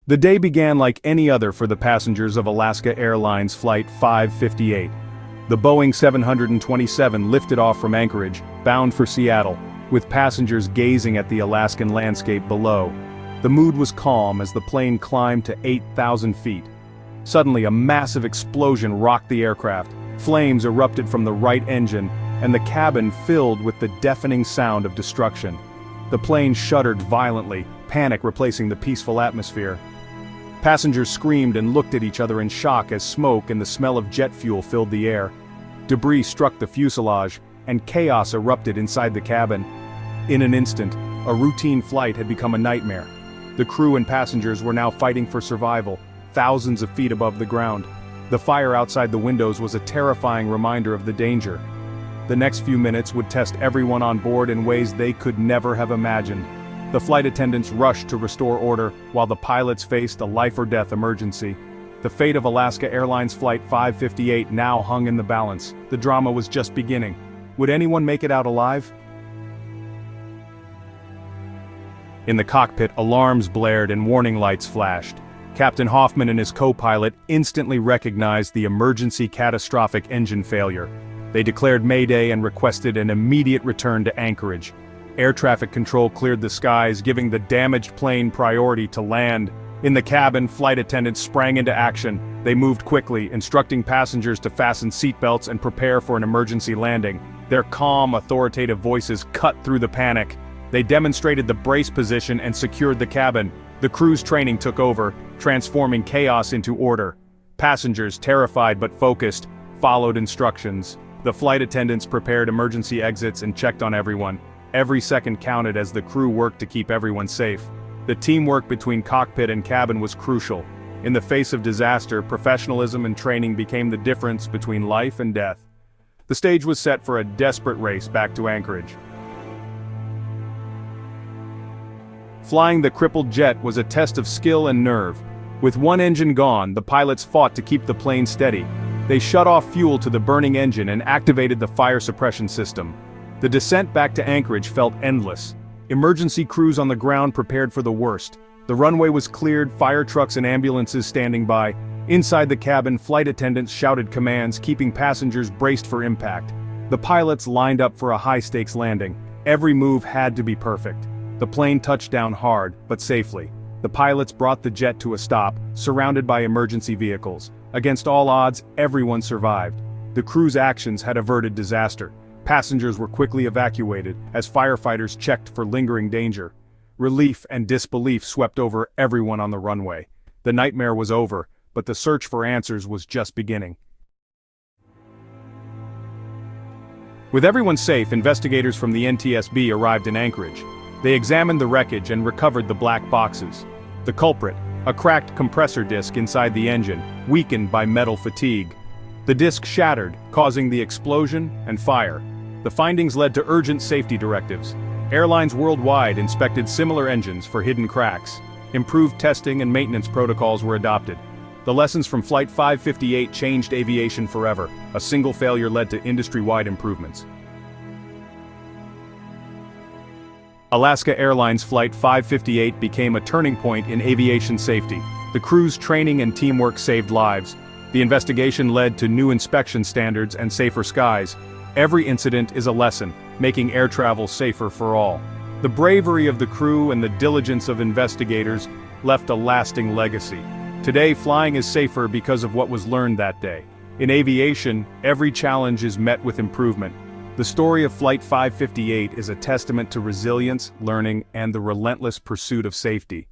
The day began like any other for the passengers of Alaska Airlines Flight 558. The Boeing 727 lifted off from Anchorage, bound for Seattle, with passengers gazing at the Alaskan landscape below. The mood was calm as the plane climbed to 8,000 feet. Suddenly, a massive explosion rocked the aircraft. Flames erupted from the right engine, and the cabin filled with the deafening sound of destruction. The plane shuddered violently, panic replacing the peaceful atmosphere. Passengers screamed and looked at each other in shock as smoke and the smell of jet fuel filled the air. Debris struck the fuselage, and chaos erupted inside the cabin. In an instant, a routine flight had become a nightmare. The crew and passengers were now fighting for survival, thousands of feet above the ground. The fire outside the windows was a terrifying reminder of the danger. The next few minutes would test everyone on board in ways they could never have imagined. The flight attendants rushed to restore order, while the pilots faced a life-or-death emergency. The fate of Alaska Airlines Flight 558 now hung in the balance. The drama was just beginning. Would anyone make it out alive? In the cockpit, alarms blared and warning lights flashed. Captain Hoffman and his co-pilot instantly recognized the emergency catastrophic engine failure. They declared Mayday and requested an immediate return to Anchorage. Air traffic control cleared the skies, giving the damaged plane priority to land. In the cabin, flight attendants sprang into action. They moved quickly, instructing passengers to fasten seatbelts and prepare for an emergency landing. Their calm, authoritative voices cut through the panic. They demonstrated the brace position and secured the cabin. The crew's training took over, transforming chaos into order. Passengers, terrified but focused, followed instructions. The flight attendants prepared emergency exits and checked on everyone. Every second counted as the crew worked to keep everyone safe. The teamwork between cockpit and cabin was crucial. In the face of disaster, professionalism and training became the difference between life and death. The stage was set for a desperate race back to Anchorage. Flying the crippled jet was a test of skill and nerve. With one engine gone, the pilots fought to keep the plane steady. They shut off fuel to the burning engine and activated the fire suppression system. The descent back to Anchorage felt endless. Emergency crews on the ground prepared for the worst. The runway was cleared, fire trucks and ambulances standing by. Inside the cabin, flight attendants shouted commands, keeping passengers braced for impact. The pilots lined up for a high-stakes landing. Every move had to be perfect. The plane touched down hard, but safely. The pilots brought the jet to a stop, surrounded by emergency vehicles. Against all odds, everyone survived. The crew's actions had averted disaster. Passengers were quickly evacuated as firefighters checked for lingering danger. Relief and disbelief swept over everyone on the runway. The nightmare was over, but the search for answers was just beginning. With everyone safe, investigators from the NTSB arrived in Anchorage. They examined the wreckage and recovered the black boxes. The culprit, a cracked compressor disc inside the engine, weakened by metal fatigue. The disc shattered, causing the explosion and fire. The findings led to urgent safety directives. Airlines worldwide inspected similar engines for hidden cracks. Improved testing and maintenance protocols were adopted. The lessons from Flight 558 changed aviation forever. A single failure led to industry-wide improvements. Alaska Airlines Flight 558 became a turning point in aviation safety. The crew's training and teamwork saved lives. The investigation led to new inspection standards and safer skies. Every incident is a lesson, making air travel safer for all. The bravery of the crew and the diligence of investigators left a lasting legacy. Today, flying is safer because of what was learned that day. In aviation, every challenge is met with improvement. The story of Flight 558 is a testament to resilience, learning, and the relentless pursuit of safety.